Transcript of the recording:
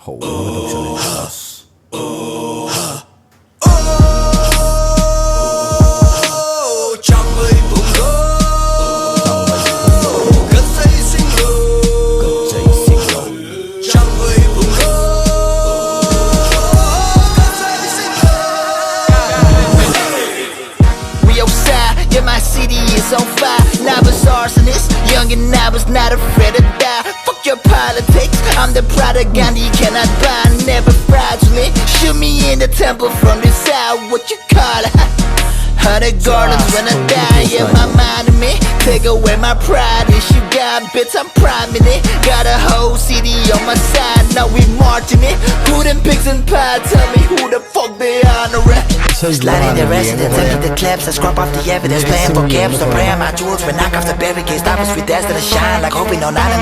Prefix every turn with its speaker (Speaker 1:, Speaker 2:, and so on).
Speaker 1: 好啊，讀出嚟。
Speaker 2: 张卫鹏哥，各在心路，张卫鹏哥，各在心路。We outside, yeah, my city is on fire. I was arsonist, young and I was not afraid to die. Fuck your politics, I'm the product Gandhi cannot buy. Never fraudulent, shoot me in the temple from the side. What you call it? 100 gardens when I die, yeah, my mind to me. Take away my pride, if you got bits, I'm priming it. Got a whole city on my side, now we marching it. Who them pigs and pie, tell me who the fuck they honoring. Sliding the residents, I get the claps, I scrub off the evidence. Playing for games, don't pray on my jewels. We knock off the barricades, stop us with dash to the shine. Like hoping on island.